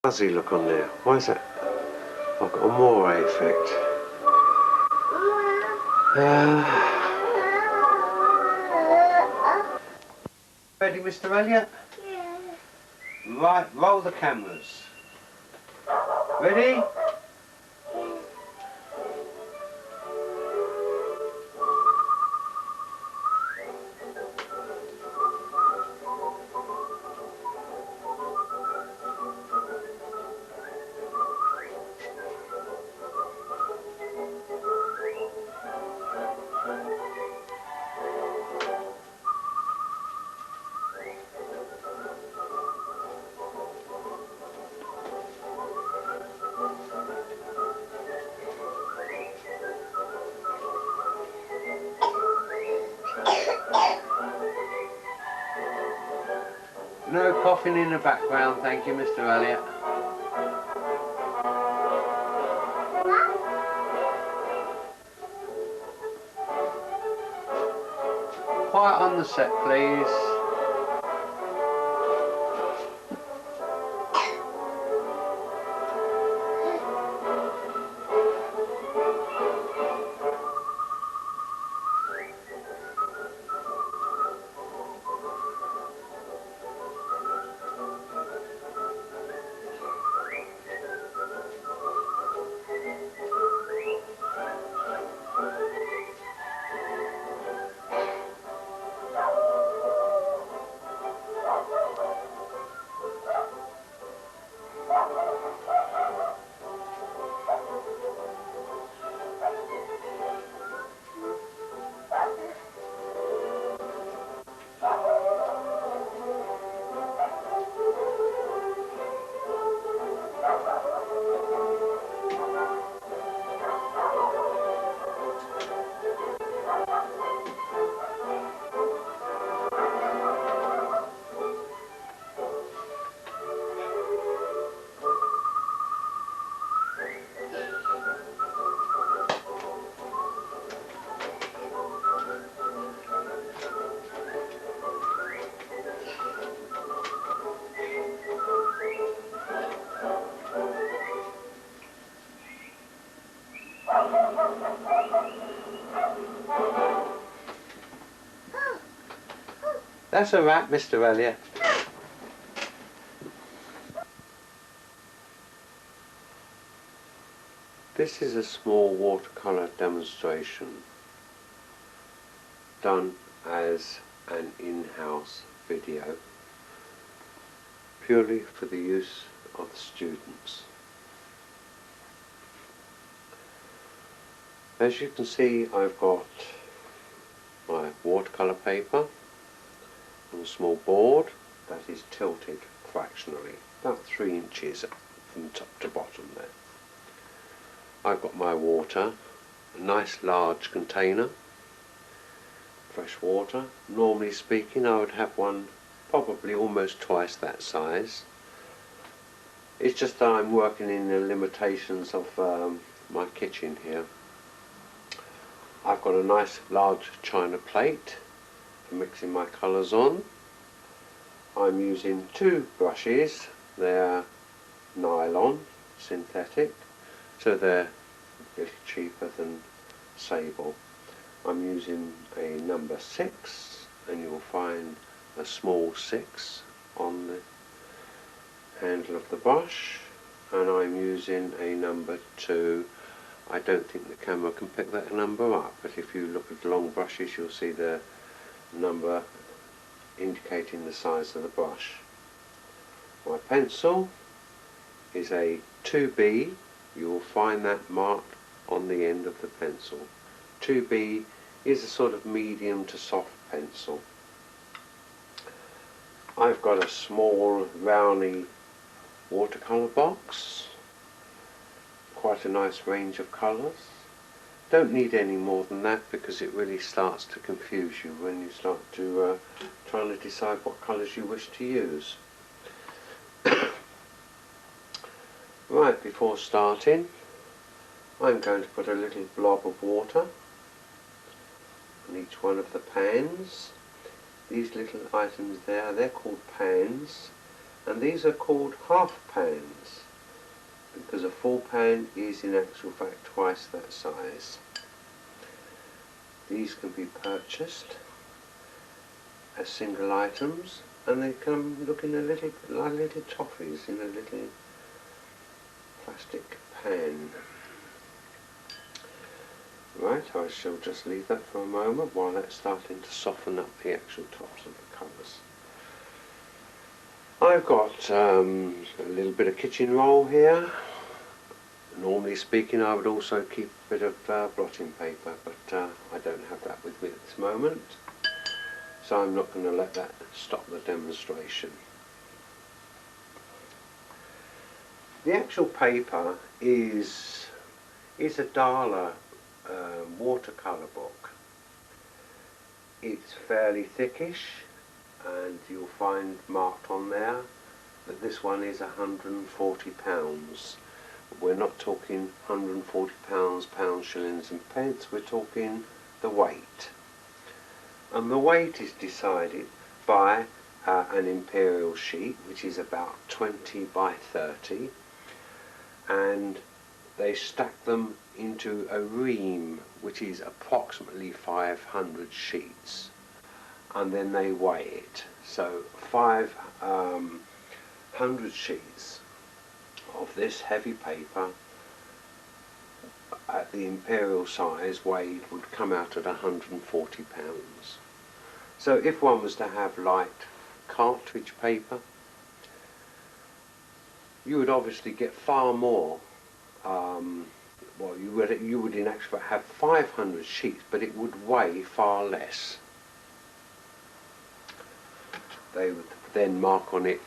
fuzzy look on there. Why is that? I've got a more effect. Ready, Mr. Elliot? Yeah. Right, roll the cameras. Ready? No coughing in the background, thank you, Mr. Elliot. Quiet on the set, please. That's a wrap, Mr. Elliot. This is a small watercolour demonstration done as an in-house video purely for the use of the students. As you can see, I've got my watercolour paper on a small board that is tilted fractionally, about 3 inches from top to bottom there. I've got my water, a nice large container, fresh water. Normally speaking, I would have one probably almost twice that size. It's just that I'm working in the limitations of my kitchen here. I've got a nice large china plate for mixing my colours on. I'm using 2 brushes. They're nylon, synthetic, so they're a little cheaper than sable. I'm using a number 6, and you'll find a small 6 on the handle of the brush, and I'm using a number 2. I don't think the camera can pick that number up, but if you look at the long brushes you'll see the number indicating the size of the brush. My pencil is a 2B. You will find that marked on the end of the pencil. 2B is a sort of medium to soft pencil. I've got a small roundy watercolour box, quite a nice range of colours. Don't need any more than that because it really starts to confuse you when you start to trying to decide what colours you wish to use. Right, before starting, I'm going to put a little blob of water on each one of the pans. These little items there, they're called pans, and these are called half pans because a full pan is in actual fact twice that size. These can be purchased as single items, and they come looking a little bit like little toffees in a little plastic pan. Right, I shall just leave that for a moment while that's starting to soften up the actual tops of the colours. I've got a little bit of kitchen roll here. Normally speaking, I would also keep a bit of blotting paper, but I don't have that with me at this moment, so I'm not going to let that stop the demonstration. The actual paper is a Dala watercolour book. It's fairly thickish, and you'll find marked on there that this one is £140. We're not talking £140, pounds, shillings and pence, we're talking the weight. And the weight is decided by an imperial sheet, which is about 20 by 30, and they stack them into a ream, which is approximately 500 sheets, and then they weigh it. So 500 sheets of this heavy paper at the imperial size weighed would come out at £140. So if one was to have light cartridge paper, you would obviously get far more. Well, you would in actual fact have 500 sheets, but it would weigh far less. They would then mark on it,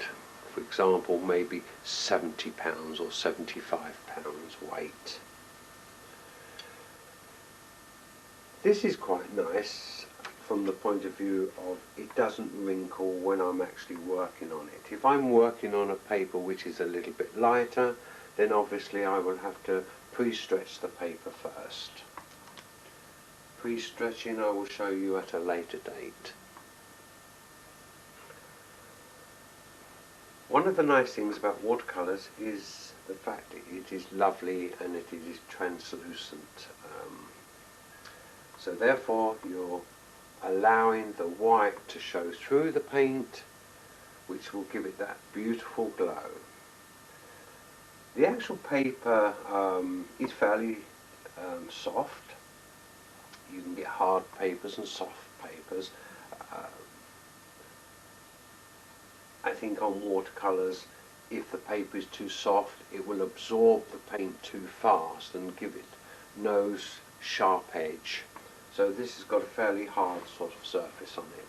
for example, maybe £70 or £75 weight. This is quite nice from the point of view of it doesn't wrinkle when I'm actually working on it. If I'm working on a paper which is a little bit lighter, then obviously I will have to pre-stretch the paper first. Pre-stretching I will show you at a later date. One of the nice things about watercolours is the fact that it is lovely and it is translucent. So therefore you're allowing the white to show through the paint, which will give it that beautiful glow. The actual paper is fairly soft. You can get hard papers and soft papers. I think on watercolours, if the paper is too soft, it will absorb the paint too fast and give it no sharp edge. So this has got a fairly hard sort of surface on it.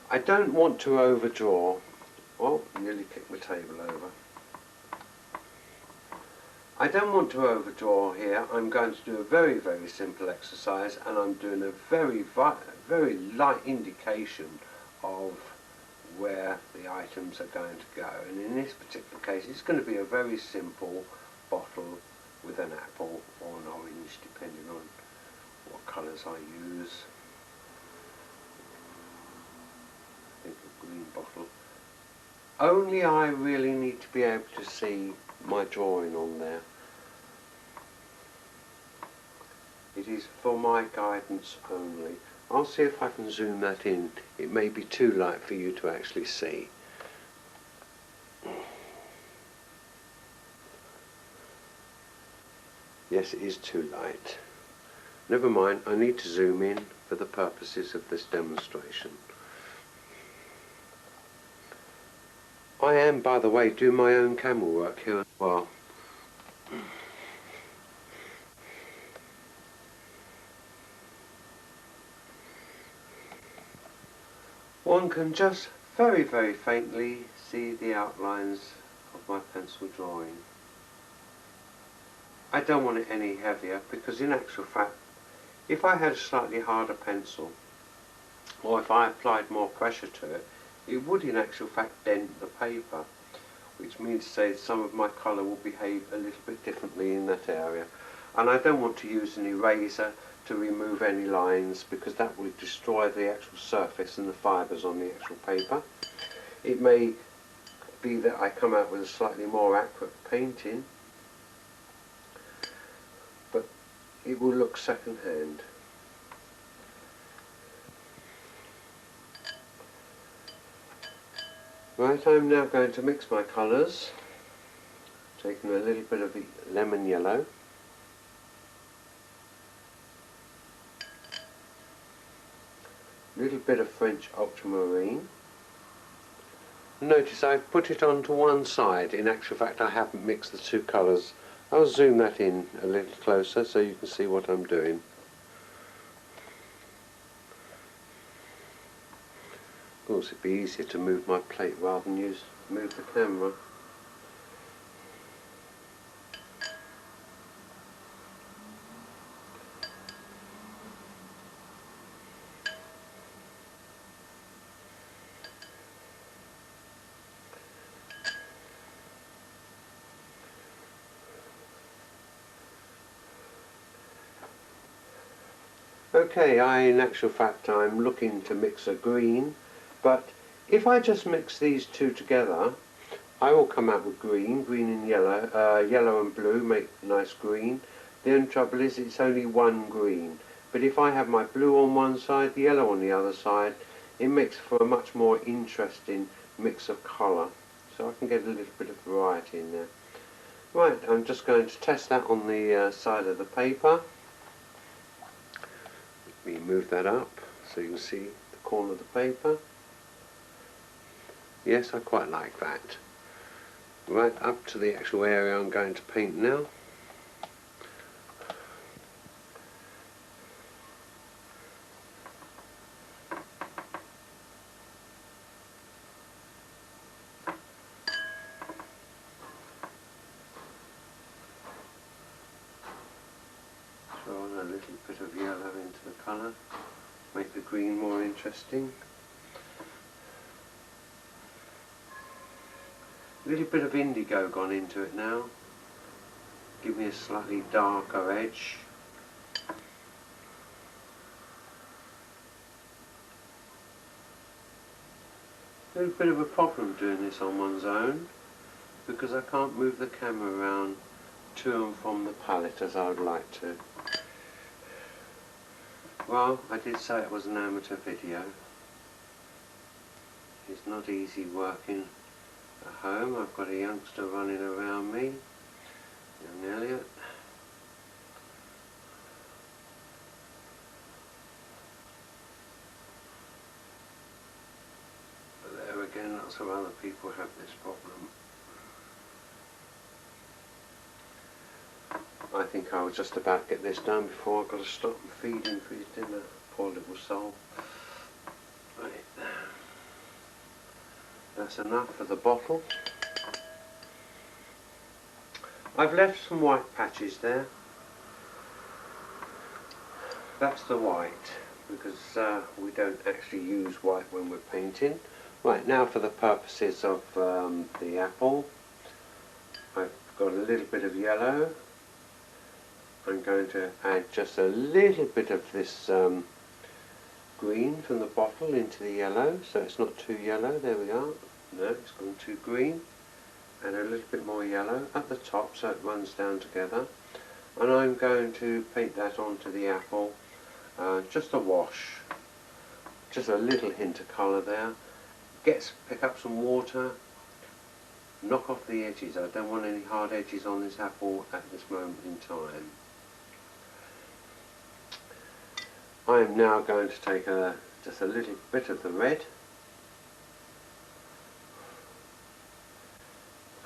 I don't want to overdraw. Oh, nearly kicked my table over. I don't want to overdraw here. I'm going to do a very, very simple exercise, and I'm doing a very light indication of where the items are going to go. And in this particular case, it's going to be a very simple bottle with an apple or an orange, depending on what colours I use. I think a green bottle. Only I really need to be able to see my drawing on there. It is for my guidance only. I'll see if I can zoom that in. It may be too light for you to actually see. Yes, it is too light. Never mind, I need to zoom in for the purposes of this demonstration. I am, by the way, doing my own camera work here as well. One can just very, very faintly see the outlines of my pencil drawing. I don't want it any heavier because in actual fact, if I had a slightly harder pencil, or if I applied more pressure to it, it would in actual fact dent the paper, which means to say some of my colour will behave a little bit differently in that area. And I don't want to use an eraser to remove any lines because that will destroy the actual surface and the fibres on the actual paper. It may be that I come out with a slightly more accurate painting, but it will look second hand. Right, I'm now going to mix my colours, taking a little bit of the lemon yellow, a little bit of French ultramarine. Notice I've put it onto one side. In actual fact I haven't mixed the two colours. I'll zoom that in a little closer so you can see what I'm doing. Of course it'd be easier to move my plate rather than move the camera. Okay, in actual fact I'm looking to mix a green, but if I just mix these two together I will come out with green and yellow, yellow and blue make nice green. The only trouble is it's only one green, but if I have my blue on one side, the yellow on the other side, it makes for a much more interesting mix of colour, so I can get a little bit of variety in there. Right, I'm just going to test that on the side of the paper. Let me move that up so you can see the corner of the paper. Yes, I quite like that. Right up to the actual area I'm going to paint now. Throw on a little bit of yellow into the colour, make the green more interesting. A little bit of indigo gone into it now, give me a slightly darker edge. A little bit of a problem doing this on one's own because I can't move the camera around to and from the palette as I would like to. Well, I did say it was an amateur video. It's not easy working at home. I've got a youngster running around me, young Elliot. But there again, lots of other people have this problem. I think I'll just about get this done before I've got to stop and feed him for his dinner. Poor little soul. Right. That's enough for the bottle. I've left some white patches there. That's the white, because we don't actually use white when we're painting. Right, now for the purposes of the apple, I've got a little bit of yellow. I'm going to add just a little bit of this green from the bottle into the yellow, so it's not too yellow. There we are. No, it's gone too green. And a little bit more yellow at the top so it runs down together. And I'm going to paint that onto the apple, just a wash, just a little hint of colour there. Pick up some water, knock off the edges. I don't want any hard edges on this apple at this moment in time. I am now going to take just a little bit of the red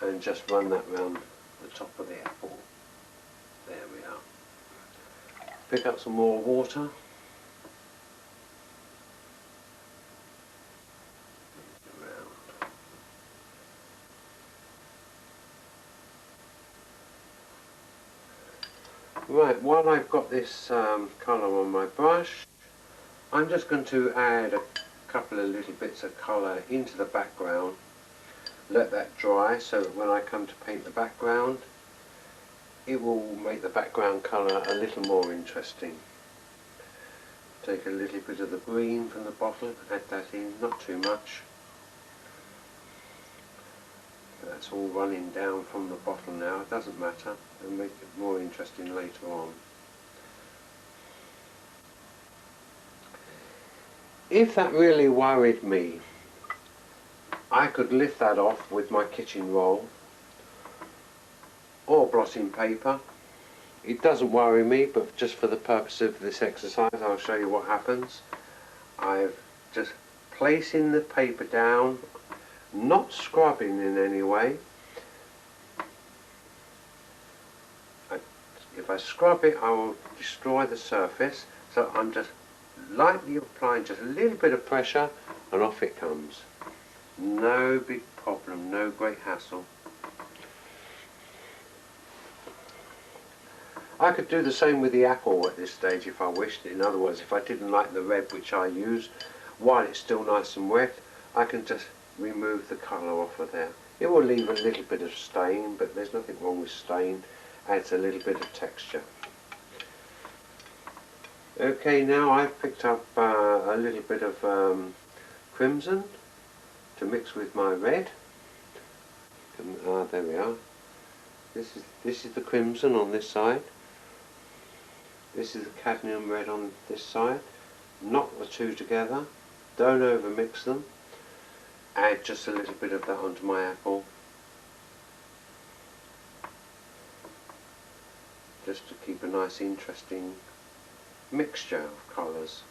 and just run that round the top of the apple. There we are. Pick up some more water. Right, while I've got this colour on my brush, I'm just going to add a couple of little bits of colour into the background. Let that dry so that when I come to paint the background, it will make the background colour a little more interesting. Take a little bit of the green from the bottle, add that in, not too much. That's all running down from the bottle now. It doesn't matter. It'll make it more interesting later on. If that really worried me, I could lift that off with my kitchen roll or blotting paper. It doesn't worry me, but just for the purpose of this exercise, I'll show you what happens. I've just placing the paper down, not scrubbing in any way. If I scrub it, I will destroy the surface, so I'm just lightly applying just a little bit of pressure and off it comes. No big problem, no great hassle. I could do the same with the apple at this stage if I wished. In other words, if I didn't like the red which I use, while it's still nice and wet, I can just remove the colour off of there. It will leave a little bit of stain, but there's nothing wrong with stain. Adds a little bit of texture. Okay, now I've picked up a little bit of crimson to mix with my red. There we are. This is the crimson on this side. This is the cadmium red on this side. Knock the two together. Don't overmix them. Add just a little bit of that onto my apple. Just to keep a nice interesting mixture of colours.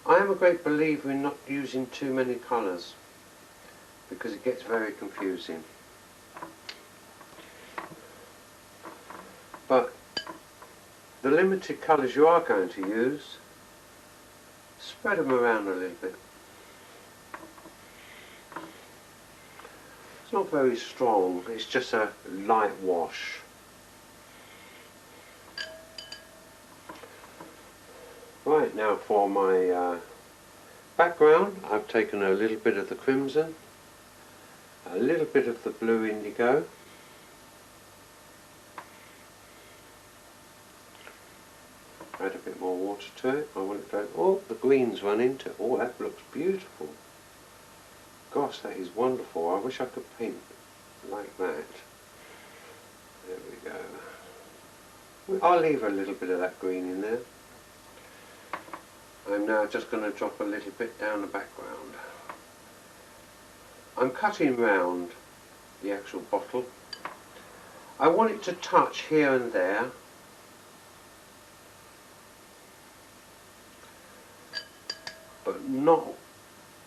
I am a great believer in not using too many colours because it gets very confusing. But the limited colours you are going to use, spread them around a little bit. It's not very strong, it's just a light wash. Right, now for my background, I've taken a little bit of the crimson, a little bit of the blue indigo, add a bit more water to it. I want it to, oh, the green's run into it. Oh, that looks beautiful. Gosh, that is wonderful. I wish I could paint like that. There we go. I'll leave a little bit of that green in there. I'm now just going to drop a little bit down the background. I'm cutting round the actual bottle. I want it to touch here and there. But not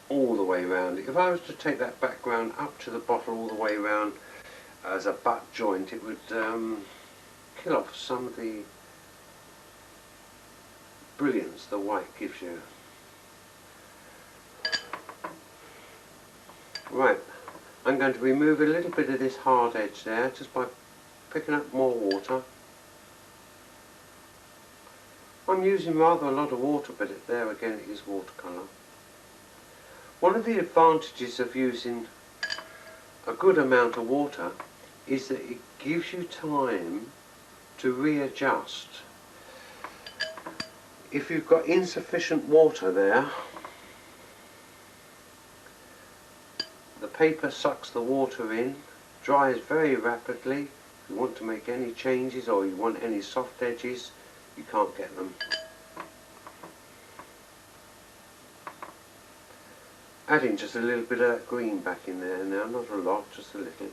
all the way around. If I was to take that background up to the bottle all the way around as a butt joint, it would kill off some of the brilliance the white gives you. Right, I'm going to remove a little bit of this hard edge there just by picking up more water. I'm using rather a lot of water, but there again it is watercolour. One of the advantages of using a good amount of water is that it gives you time to readjust. If you've got insufficient water there, the paper sucks the water in, dries very rapidly. If you want to make any changes or you want any soft edges, you can't get them. Adding just a little bit of that green back in there now, not a lot, just a little.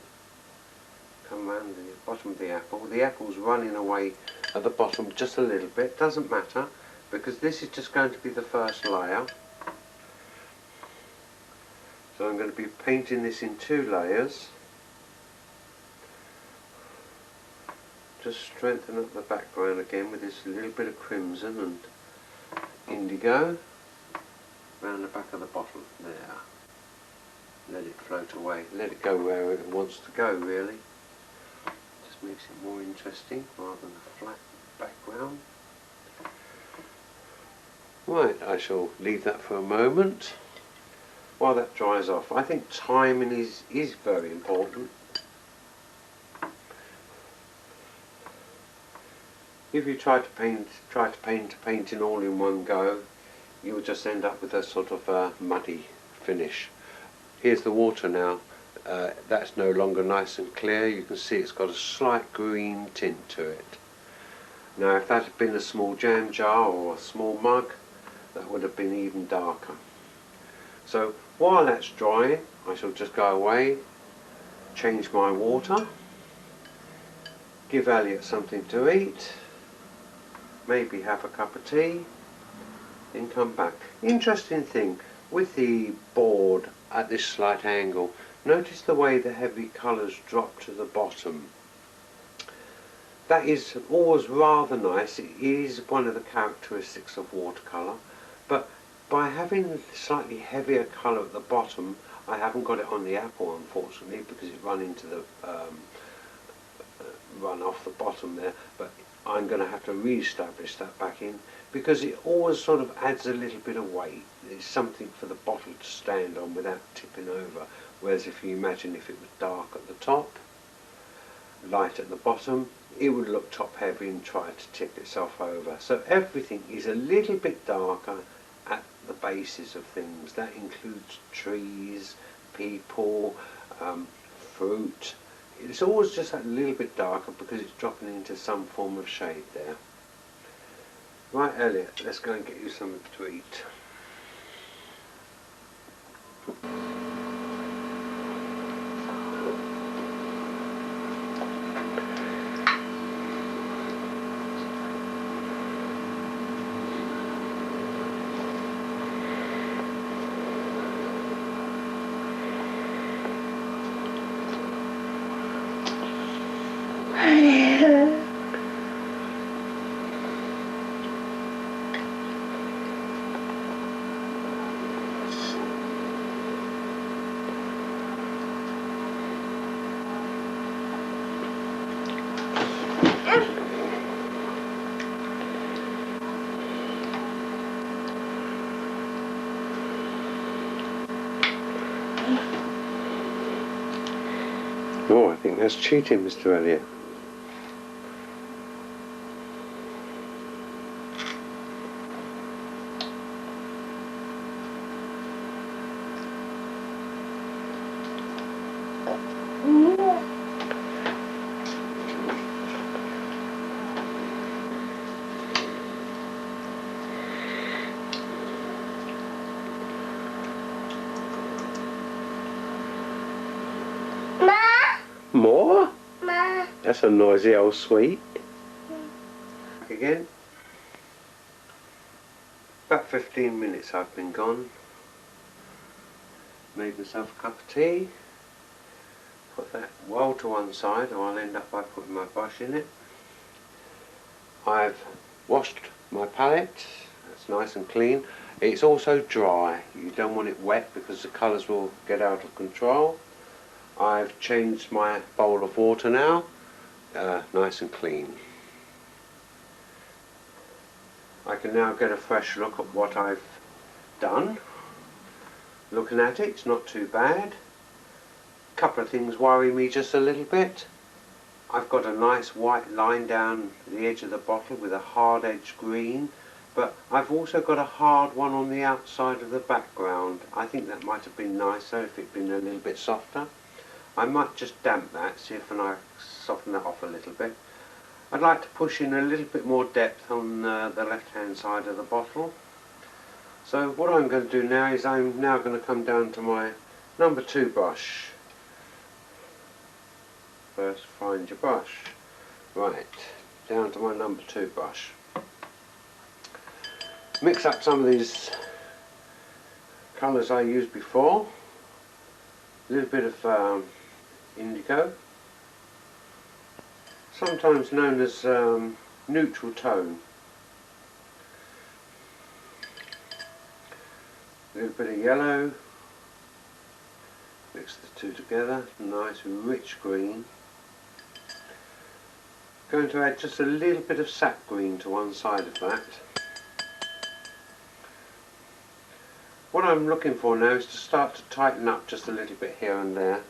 Come around the bottom of the apple. The apple's running away at the bottom just a little bit, doesn't matter, because this is just going to be the first layer. So I'm going to be painting this in 2 layers. Just strengthen up the background again with this little bit of crimson and indigo around the back of the bottle there. Let it float away, let it go where it wants to go really. Just makes it more interesting rather than a flat background. Right, I shall leave that for a moment while that dries off. I think timing is very important. If you try to paint in all in one go, you will just end up with a sort of muddy finish. Here's the water now that's no longer nice and clear. You can see it's got a slight green tint to it. Now if that had been a small jam jar or a small mug, that would have been even darker. So while that's drying, I shall just go away, change my water, give Elliot something to eat, maybe have a cup of tea, then come back. Interesting thing, with the board at this slight angle, notice the way the heavy colours drop to the bottom. That is always rather nice. It is one of the characteristics of watercolour, but by having slightly heavier colour at the bottom, I haven't got it on the apple unfortunately because it run into the run off the bottom there, but I'm going to have to re-establish that back in because it always sort of adds a little bit of weight. There's something for the bottle to stand on without tipping over, whereas if you imagine if it was dark at the top, light at the bottom, it would look top heavy and try to tip itself over. So everything is a little bit darker at the bases of things. That includes trees, people, fruit. It's always just a little bit darker because it's dropping into some form of shade there. Right, Elliot, let's go and get you something to eat. Oh, I think that's cheating, Mr. Elliot. More? Ma. That's a noisy old sweet. Back again. About 15 minutes I've been gone. Made myself a cup of tea. Put that well to one side or I'll end up by putting my brush in it. I've washed my palette. It's nice and clean. It's also dry. You don't want it wet because the colours will get out of control. I've changed my bowl of water now, nice and clean. I can now get a fresh look at what I've done. Looking at it, it's not too bad. A couple of things worry me just a little bit. I've got a nice white line down the edge of the bottle with a hard edge green, but I've also got a hard one on the outside of the background. I think that might have been nicer if it'd been a little bit softer. I might just damp that, see if I soften that off a little bit. I'd like to push in a little bit more depth on the left hand side of the bottle. So what I'm going to do now is I'm now going to come down to my number 2 brush. First find your brush. Right, down to my number 2 brush. Mix up some of these colours I used before. A little bit of indigo, sometimes known as neutral tone. A little bit of yellow, mix the two together, nice rich green. Going to add just a little bit of sap green to one side of that. What I'm looking for now is to start to tighten up just a little bit here and there.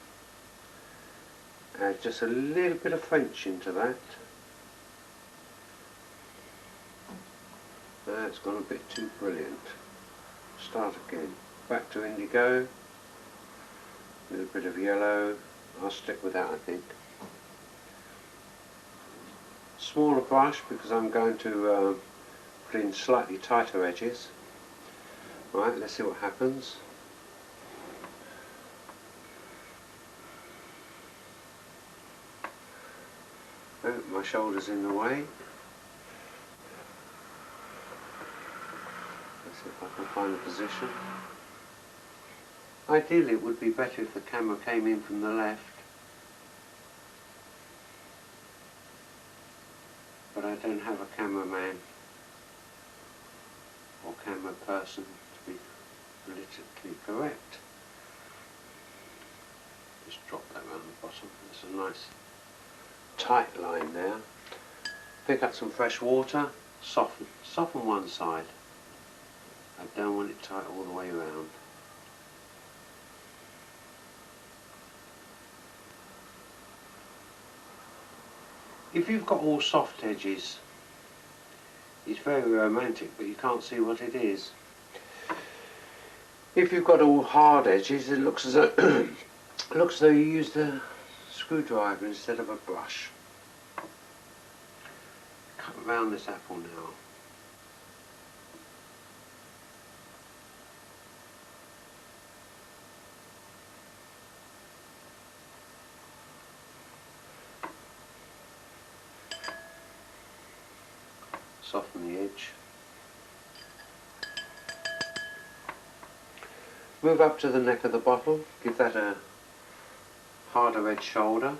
Add just a little bit of French into that. That's gone a bit too brilliant. Start again. Back to indigo. A little bit of yellow. I'll stick with that, I think. Smaller brush because I'm going to put in slightly tighter edges. Right, let's see what happens. Oh, my shoulder's in the way. Let's see if I can find a position. Ideally it would be better if the camera came in from the left, but I don't have a cameraman or camera person to be politically correct. Just drop that around the bottom. There's a nice tight line there. Pick up some fresh water, soften one side. I don't want it tight all the way around. If you've got all soft edges, it's very romantic, but you can't see what it is. If you've got all hard edges, it looks as though you used a screwdriver instead of a brush. Cut around this apple now. Soften the edge. Move up to the neck of the bottle, give that a harder edge shoulder.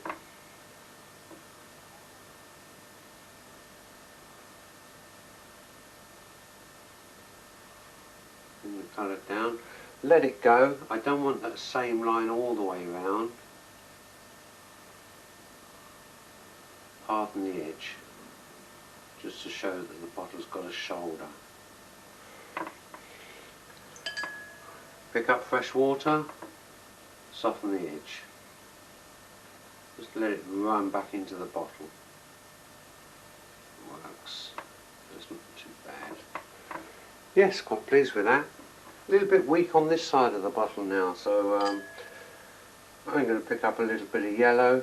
Bring the colour down. Let it go. I don't want that same line all the way around. Harden the edge, just to show that the bottle's got a shoulder. Pick up fresh water, soften the edge. Just let it run back into the bottle. Works. That's not too bad. Yes, quite pleased with that. A little bit weak on this side of the bottle now, so I'm going to pick up a little bit of yellow.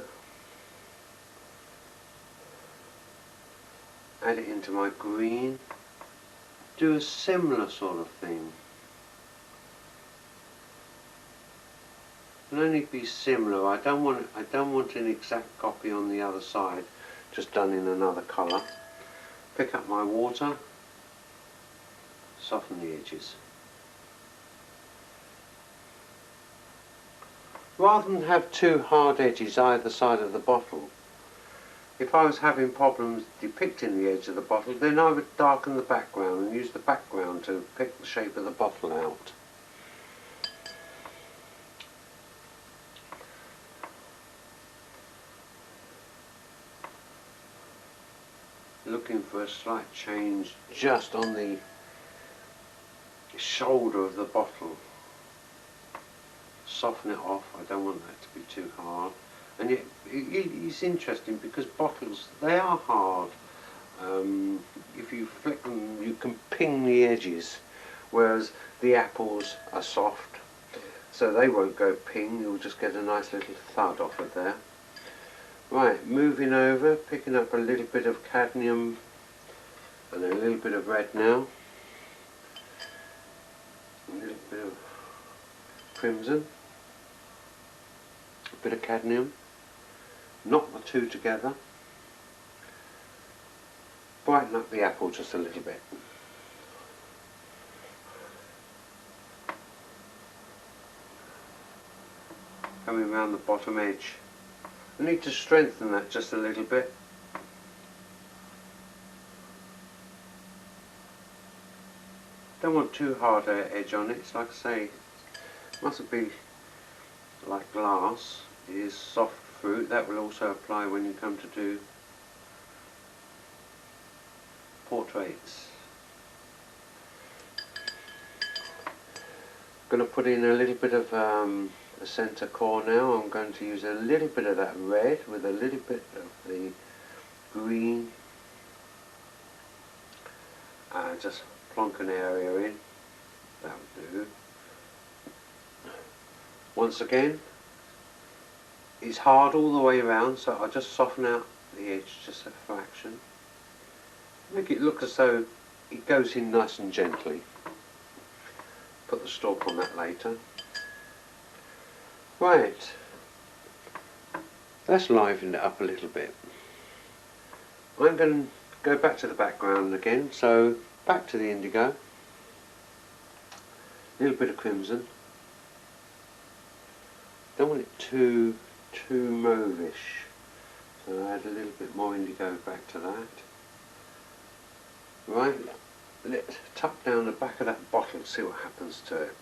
Add it into my green. Do a similar sort of thing. It'll only be similar. I don't want an exact copy on the other side, just done in another colour. Pick up my water. Soften the edges. Rather than have two hard edges either side of the bottle, if I was having problems depicting the edge of the bottle, then I would darken the background and use the background to pick the shape of the bottle out. Looking for a slight change just on the shoulder of the bottle. Soften it off. I don't want that to be too hard. And yet it's interesting because bottles, they are hard. If you flick them, you can ping the edges, whereas the apples are soft, so they won't go ping. You'll just get a nice little thud off of there. Right, moving over, picking up a little bit of cadmium and a little bit of red now. A little bit of crimson. A bit of cadmium. Knock the two together. Brighten up the apple just a little bit. Coming around the bottom edge. I need to strengthen that just a little bit. Don't want too hard an edge on it. It's like I say, it mustn't be like glass. It is soft fruit. That will also apply when you come to do portraits. I'm going to put in a little bit of the centre core now. I'm going to use a little bit of that red with a little bit of the green. Just plonk an area in. That'll do. Once again, it's hard all the way around, so I'll just soften out the edge just a fraction. Make it look as though it goes in nice and gently. Put the stalk on that later. Right, let's liven it up a little bit. I'm going to go back to the background again, so back to the indigo, a little bit of crimson. Don't want it too mauvish, so add a little bit more indigo back to that. Right, let's tuck down the back of that bottle and see what happens to it.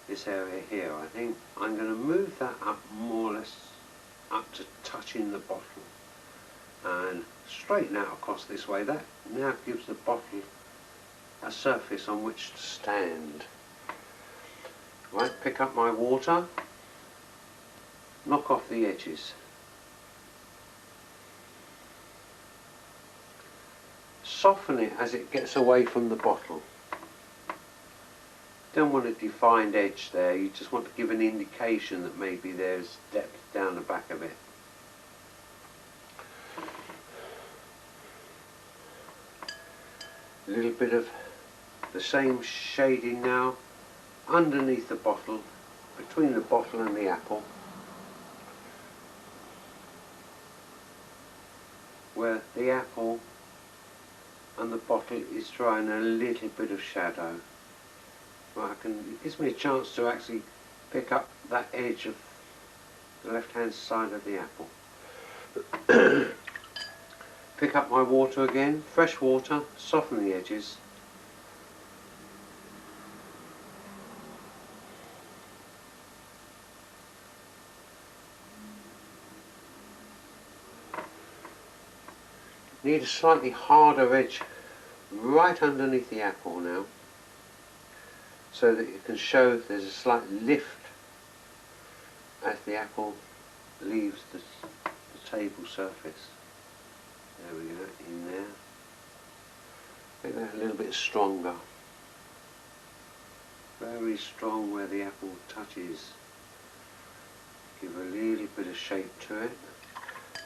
This area here, I think I'm going to move that up more or less up to touching the bottle and straighten out across this way. That now gives the bottle a surface on which to stand. Right, pick up my water, knock off the edges. Soften it as it gets away from the bottle. Don't want a defined edge there, you just want to give an indication that maybe there's depth down the back of it. A little bit of the same shading now underneath the bottle, between the bottle and the apple, where the apple and the bottle is drawing a little bit of shadow. Right, it gives me a chance to actually pick up that edge of the left hand side of the apple. Pick up my water again, fresh water, soften the edges. Need a slightly harder edge right underneath the apple now, so that you can show there's a slight lift as the apple leaves the table surface. There we go, in there. Make that a little bit stronger. Very strong where the apple touches. Give a little bit of shape to it.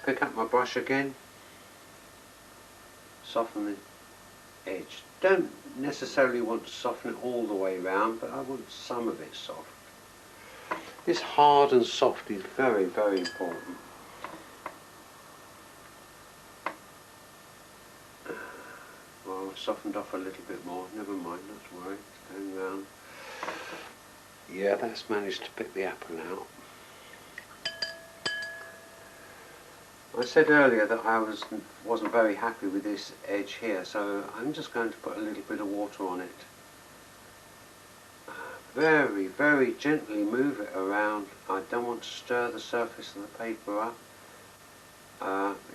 Pick up my brush again. Soften the edge. Don't necessarily want to soften it all the way round, but I want some of it soft. This hard and soft is very, very important. Well, I've softened off a little bit more. Never mind, not to worry. It's going round. Yeah, that's managed to pick the apple out. I said earlier that I wasn't very happy with this edge here, so I'm just going to put a little bit of water on it. Very, very gently move it around. I don't want to stir the surface of the paper up.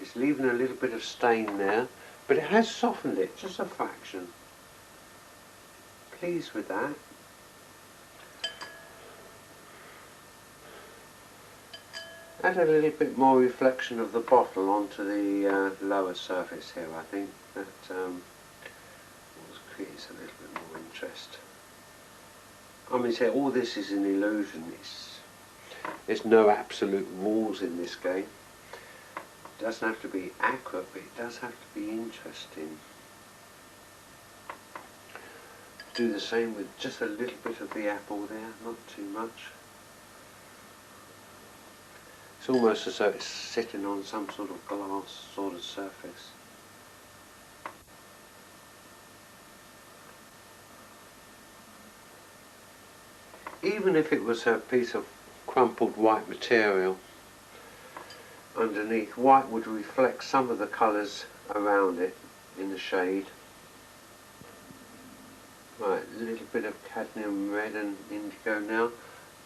It's leaving a little bit of stain there, but it has softened it, just a fraction. Pleased with that. Add a little bit more reflection of the bottle onto the lower surface here. I think that creates a little bit more interest. I mean, say all this is an illusion. There's no absolute rules in this game. It doesn't have to be accurate, but it does have to be interesting. Do the same with just a little bit of the apple there, not too much. It's almost as though it's sitting on some sort of glass sort of surface. Even if it was a piece of crumpled white material underneath, white would reflect some of the colours around it in the shade. Right, a little bit of cadmium red and indigo now,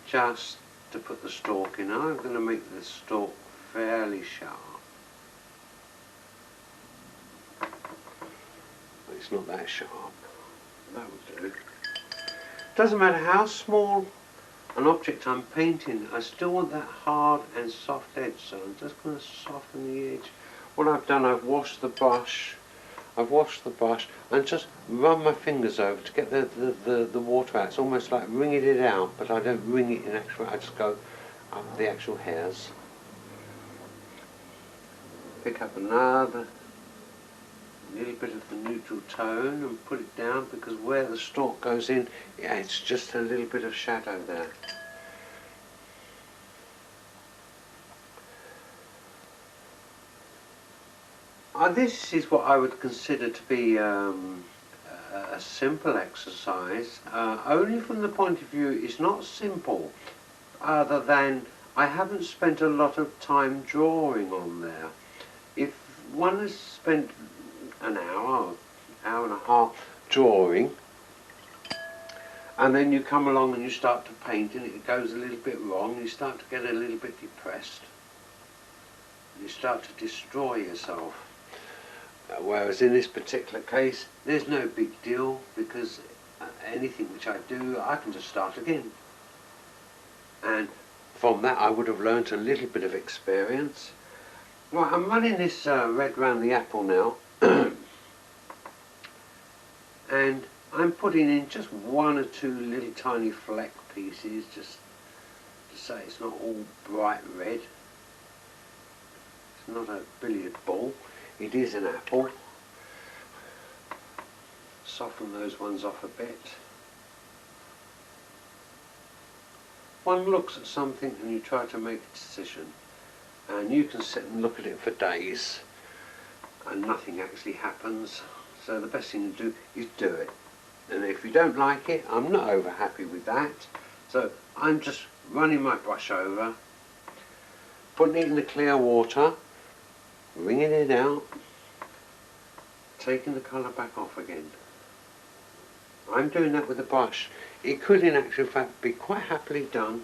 just to put the stalk in. I'm going to make the stalk fairly sharp. It's not that sharp. That would do. Doesn't matter how small an object I'm painting, I still want that hard and soft edge, so I'm just going to soften the edge. What I've done, I've washed the brush and just run my fingers over to get the water out. It's almost like wringing it out, but I don't wring it in actual, I just go up the actual hairs. Pick up another little bit of the neutral tone and put it down, because where the stalk goes in, yeah, it's just a little bit of shadow there. This is what I would consider to be a simple exercise, only from the point of view it's not simple, other than I haven't spent a lot of time drawing on there. If one has spent an hour and a half drawing, and then you come along and you start to paint and it goes a little bit wrong, you start to get a little bit depressed, you start to destroy yourself. Whereas in this particular case, there's no big deal, because anything which I do, I can just start again. And from that I would have learnt a little bit of experience. Right, I'm running this red round the apple now, and I'm putting in just one or two little tiny fleck pieces, just to say it's not all bright red. It's not a billiard ball. It is an apple. Soften those ones off a bit. One looks at something and you try to make a decision, and you can sit and look at it for days and nothing actually happens. So the best thing to do is do it. And if you don't like it, I'm not over happy with that. So I'm just running my brush over, putting it in the clear water, wringing it out, taking the colour back off again. I'm doing that with a brush. It could in actual fact be quite happily done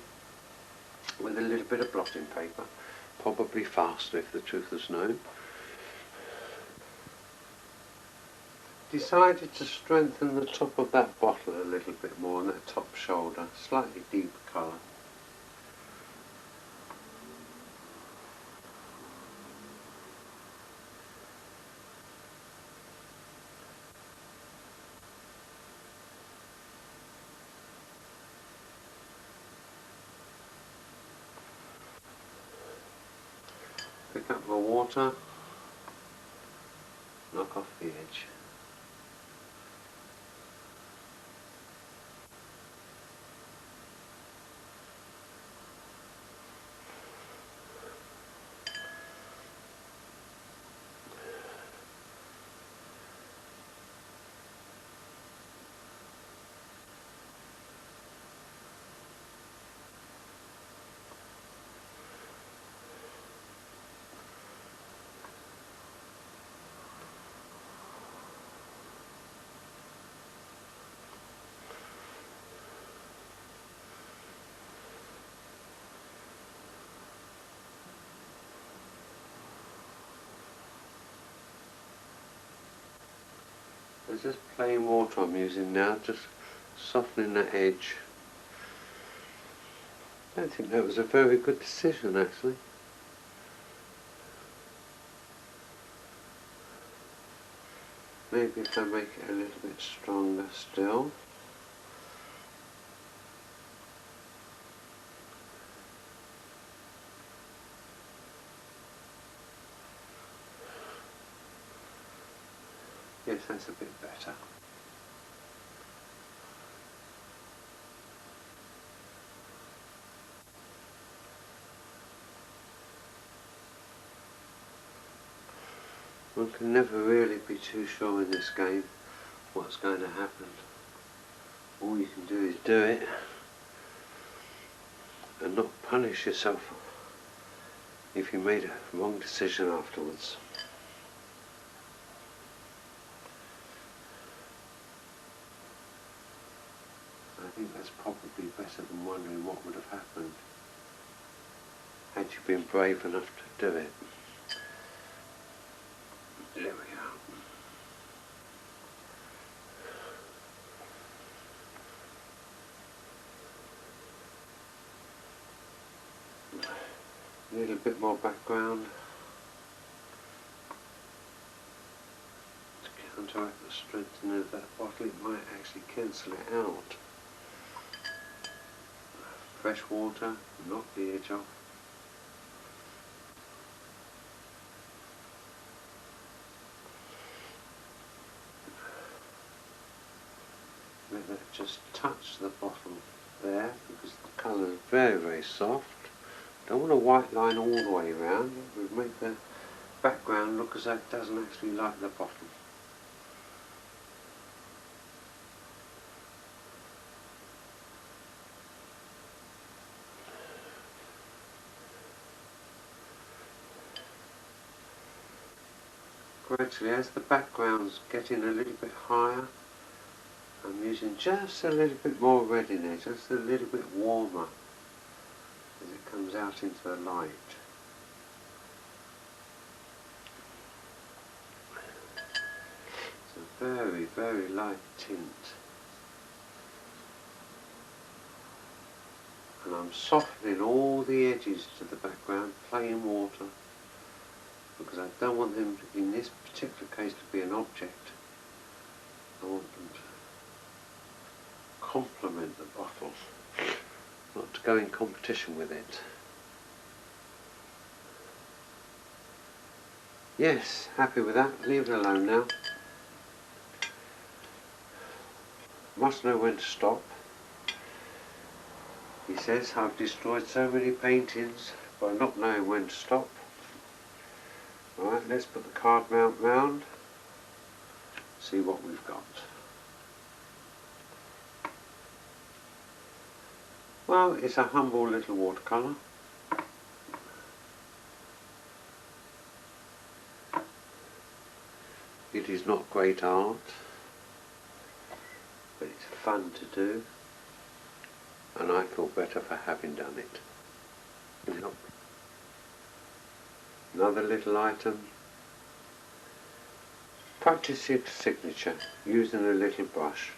with a little bit of blotting paper, probably faster if the truth was known. Decided to strengthen the top of that bottle a little bit more on that top shoulder, slightly deeper colour. Pick up my water, knock off the edge. It's just plain water I'm using now, just softening that edge. I don't think that was a very good decision actually. Maybe if I make it a little bit stronger still. Yes, that's a bit better. One can never really be too sure in this game what's going to happen. All you can do is do it and not punish yourself if you made a wrong decision afterwards. I think that's probably better than wondering what would have happened had you been brave enough to do it. There we go. A little bit more background to counteract the strengthening of that bottle. It might actually cancel it out. fresh water, knock the edge off. Let that just touch the bottle there, because the colour is very, very soft. Don't want a white line all the way around. It would make the background look as though it doesn't actually like the bottle. Gradually, as the background's getting a little bit higher, I'm using just a little bit more red in there, just a little bit warmer as it comes out into the light. It's a very, very light tint. And I'm softening all the edges to the background, plain water, because I don't want them, in this particular case, to be an object. I want them to complement the bottle, not to go in competition with it. Yes, happy with that. Leave it alone now. Must know when to stop. He says, I've destroyed so many paintings by not knowing when to stop. Alright, let's put the card mount round, see what we've got. Well, it's a humble little watercolour. It is not great art, but it's fun to do, and I feel better for having done it. Yep. Another little item. Practice your signature using a little brush.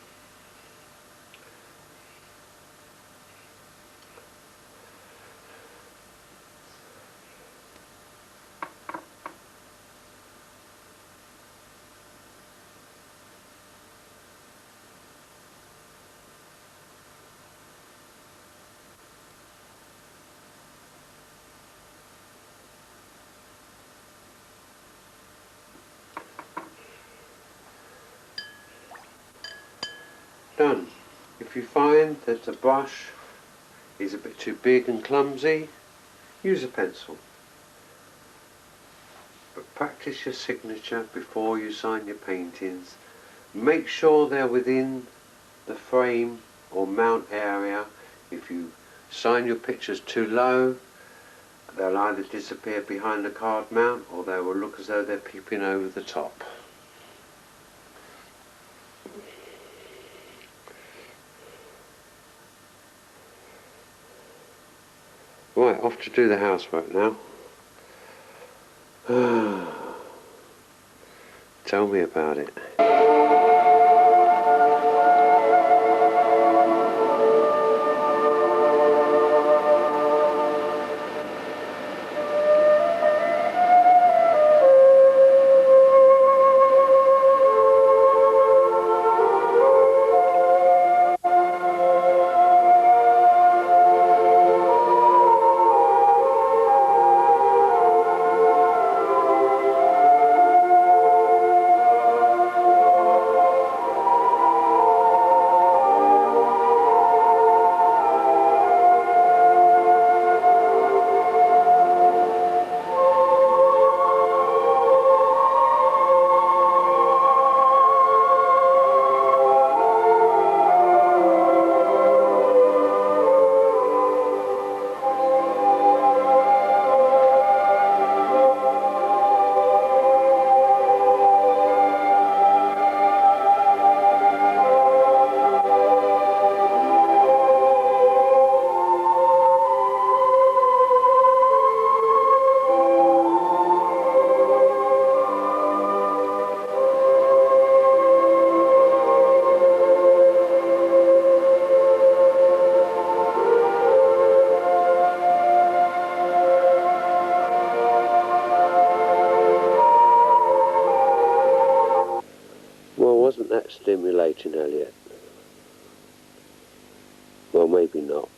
Done. If you find that the brush is a bit too big and clumsy, use a pencil. But practice your signature before you sign your paintings. Make sure they're within the frame or mount area. If you sign your pictures too low, they'll either disappear behind the card mount or they will look as though they're peeping over the top. Right, off to do the housework now. Tell me about it. Wasn't that stimulating, Elliot? Well, maybe not.